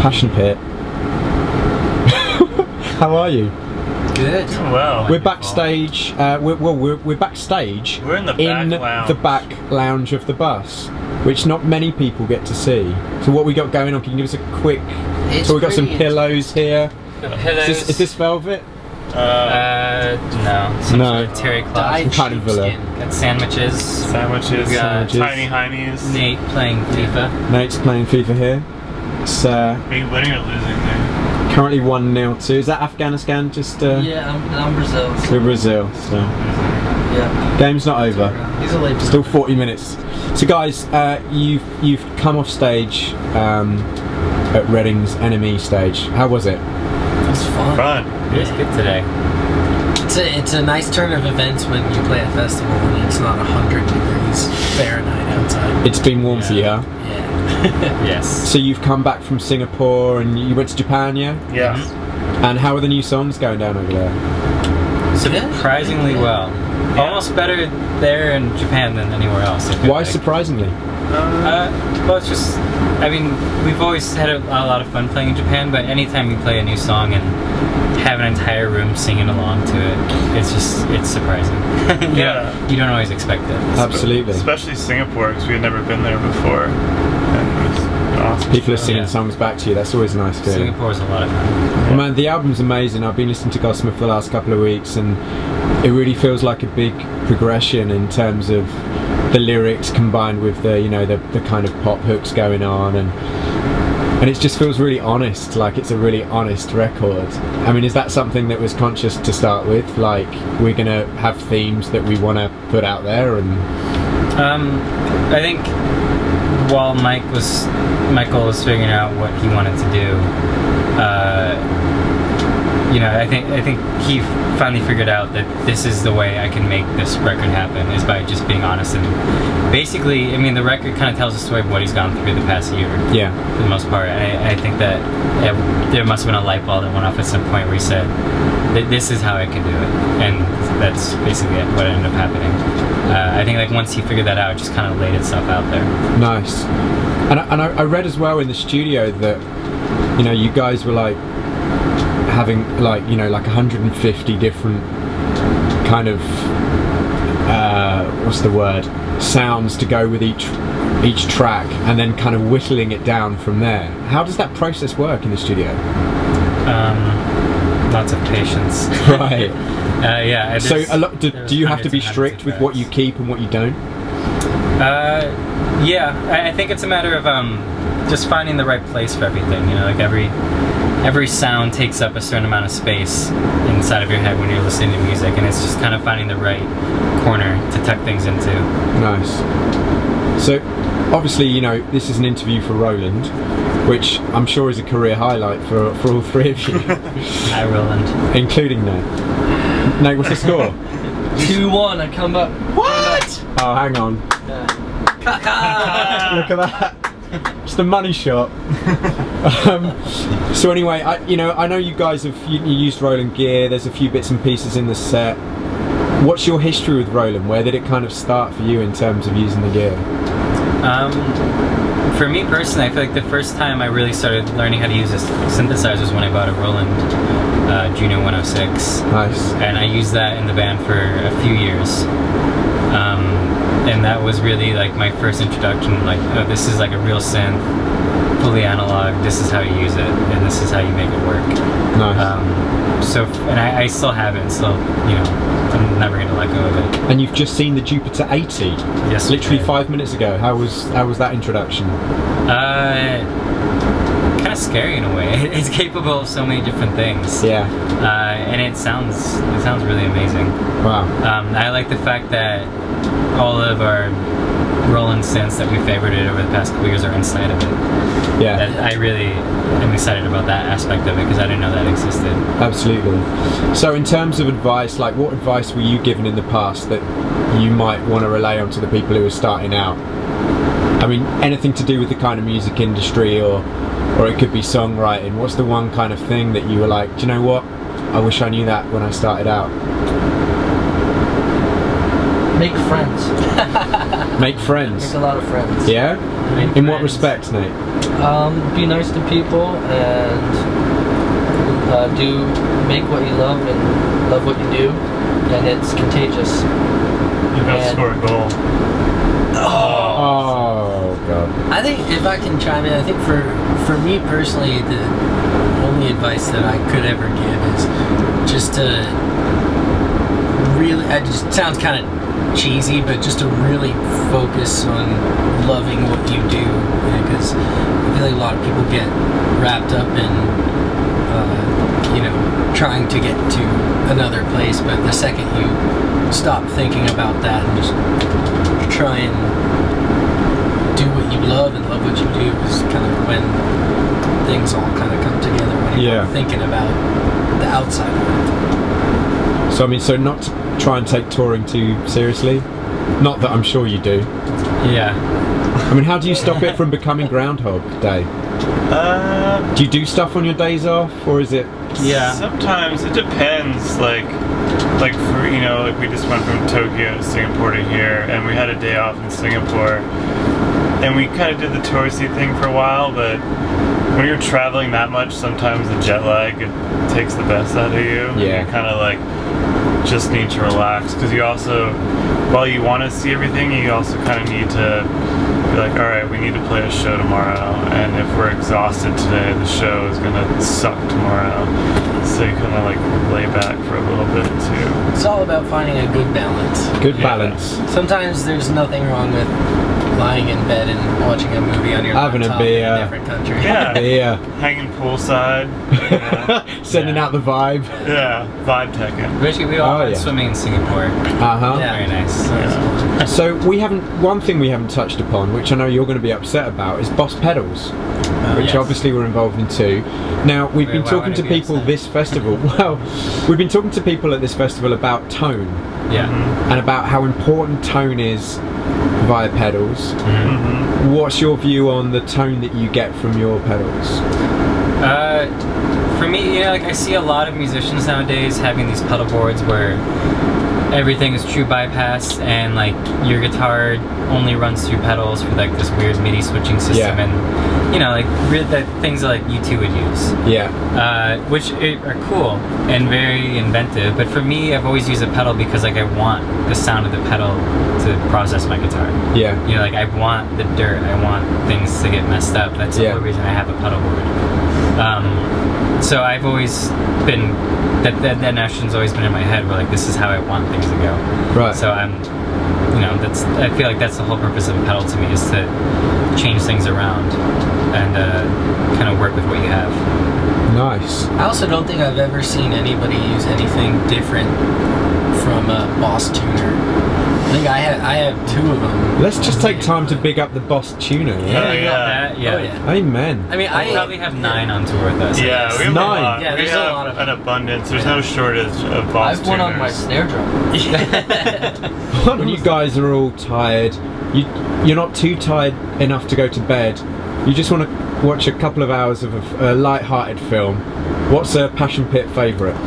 Passion Pit. How are you? Good. Well, we're backstage. We're backstage. We're in the back lounge of the bus, which not many people get to see. So what we got going on? Can you give us a quick? So we got some pillows here. Is this velvet? No. Some sort of terry cloth. Kind of villa. Got sandwiches. We got tiny heinies. Nate playing FIFA. Nate's playing FIFA here. It's are you winning or losing there? Currently 1-0 to. Is that Afghanistan? Just yeah, I'm Brazil. So. We're Brazil. So yeah. Game's not over. He's a late. Still 40 minutes. So guys, you've come off stage at Reading's Enemy stage. How was it? It was fun. It was good today. It's a nice turn of events when you play a festival and it's not 100 degrees Fahrenheit outside. It's been warm for you, huh? Yeah. Yes. So you've come back from Singapore and you went to Japan, yeah? Yes. And how are the new songs going down over there? Surprisingly well. Yeah. Almost better there in Japan than anywhere else. Why surprisingly? Well, it's just, I mean, we've always had a lot of fun playing in Japan, but anytime you play a new song and have an entire room singing along to it, it's surprising. You don't always expect it. Absolutely. Especially Singapore, because we had never been there before. And it was awesome. People are singing songs back to you, that's always a nice feeling. Singapore's a lot of fun. Well, man, the album's amazing. I've been listening to Gossamer for the last couple of weeks and it really feels like a big progression in terms of the lyrics combined with the, you know, the kind of pop hooks going on, and it just feels really honest, like it's a really honest record. I mean, is that something that was conscious to start with? Like, we're gonna have themes that we want to put out there, and I think while Michael was figuring out what he wanted to do, you know, I think he finally figured out that this is the way I can make this record happen, is by just being honest. And basically, I mean, the record kind of tells the story of what he's gone through the past year. Yeah. For the most part. I think that there must have been a light bulb that went off at some point where he said, this is how I can do it. And that's basically what ended up happening. I think like once he figured that out, it just kind of laid itself out there. Nice. And I read as well in the studio that, you know, you guys were like, having like, you know, like 150 different kind of what's the word, sounds to go with each track, and then kind of whittling it down from there. How does that process work in the studio? Lots of patience. Right. Yeah. So do you have to be strict with what you keep and what you don't? Yeah, I think it's a matter of just finding the right place for everything. You know, like every sound takes up a certain amount of space inside of your head when you're listening to music, and it's just kind of finding the right corner to tuck things into. Nice. So, obviously, you know, this is an interview for Roland, which I'm sure is a career highlight for all three of you. Hi, Roland. Including Nate. Nate, what's the score? 2-1, I come up. What? Oh, hang on. Look at that. It's the money shot. So anyway, I know you guys have you used Roland gear. There's a few bits and pieces in the set. What's your history with Roland? Where did it kind of start for you in terms of using the gear? For me personally, I feel like the first time I really started learning how to use a synthesizer was when I bought a Roland Juno 106. Nice. And I used that in the band for a few years. And that was really like my first introduction, like, oh, this is like a real synth, fully analog, this is how you use it, and this is how you make it work. Nice. And I still have it, so, you know, I'm never going to let go of it. And you've just seen the Jupiter 80? Yes. Literally 5 minutes ago. How was that introduction? Kind of scary in a way. It's capable of so many different things. Yeah. And it sounds really amazing. Wow. I like the fact that all of our Roland synths that we favorited over the past couple years are inside of it. Yeah. I really am excited about that aspect of it because I didn't know that existed. Absolutely. So in terms of advice, like what advice were you given in the past that you might want to relay on to the people who are starting out? I mean, anything to do with the kind of music industry, or it could be songwriting. What's the one kind of thing that you were like, do you know what? I wish I knew that when I started out. Make friends. Make friends. Make a lot of friends. Yeah? In what respect, Nate? Be nice to people and make what you love and love what you do, and it's contagious. You don't score a goal. Oh God. I think if I can chime in, I think for me personally, the only advice that I could ever give is just to really, it just sounds kind of cheesy, but just to really focus on loving what you do, because I feel like a lot of people get wrapped up in trying to get to another place, but the second you stop thinking about that and just try and do what you love and love what you do is kind of when things all kind of come together, when you're thinking about the outside world. So I mean, so not to try and take touring too seriously? Not that I'm sure you do. Yeah. I mean, how do you stop it from becoming Groundhog Day? Do you do stuff on your days off, or is it? Yeah. Sometimes it depends. Like for like we just went from Tokyo to Singapore to here, and we had a day off in Singapore, and we kind of did the touristy thing for a while. But when you're traveling that much, sometimes the jet lag it takes the best out of you. Yeah. And you kind of like just need to relax, because you also, while you want to see everything, you also kind of need to be like, all right, we need to play a show tomorrow, and if we're exhausted today, the show is gonna suck tomorrow. So you kind of like lay back for a little bit too. It's all about finding a good balance. Good balance. Sometimes there's nothing wrong with lying in bed and watching a movie on your having laptop a beer in a different country. Yeah. Yeah. Hanging poolside. Sending out the vibe. Yeah, vibe teching. Basically, we all went swimming in Singapore. Uh-huh. Yeah. Very nice. Yeah. So one thing we haven't touched upon, which I know you're going to be upset about, is Boss Pedals, which yes. obviously we're involved in too. Now, we've been why talking would to I be people upset? this festival, well, we've been talking to people at this festival about tone, Yeah. and about how important tone is via pedals. Mm-hmm. What's your view on the tone that you get from your pedals? For me, like I see a lot of musicians nowadays having these pedal boards where everything is true bypass, and like your guitar only runs through pedals with like this weird MIDI switching system, and like the things that like U2 would use. Yeah. Which are cool and very inventive, but for me, I've always used a pedal because like I want the sound of the pedal to process my guitar. Yeah. Like I want the dirt, I want things to get messed up. That's the whole reason I have a pedal board. So I've always been, that notion's always been in my head where like this is how I want things to go. Right. So I feel like that's the whole purpose of a pedal to me, is to change things around and kind of work with what you have. Nice. I also don't think I've ever seen anybody use anything different from a Boss tuner. I think I have two of them. Let's just take time to big up the Boss tuner. Yeah, you got yeah. that? Yeah. Oh, yeah. Amen. I mean, I probably have 9 on tour with us. Yeah, we have 9. a lot. Yeah, we there's have a lot of an them. abundance. There's no shortage of Boss I've one on my tuners. snare drum. When you guys are all tired, you're not too tired enough to go to bed, you just want to watch a couple of hours of a light-hearted film, what's a Passion Pit favourite?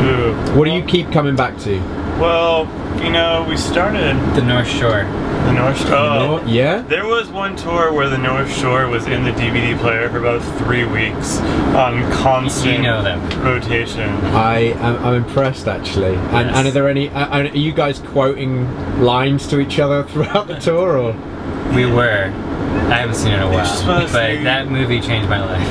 Ooh. What do you keep coming back to? Well, we started The North Shore. the North Shore. Oh, Yeah? there was one tour where the North Shore was in the DVD player for about 3 weeks on constant You know them. rotation. I'm impressed actually. And are there any? Are you guys quoting lines to each other throughout the tour, or? We were. I haven't seen it in a It's just while, supposed but to be- that movie changed my life.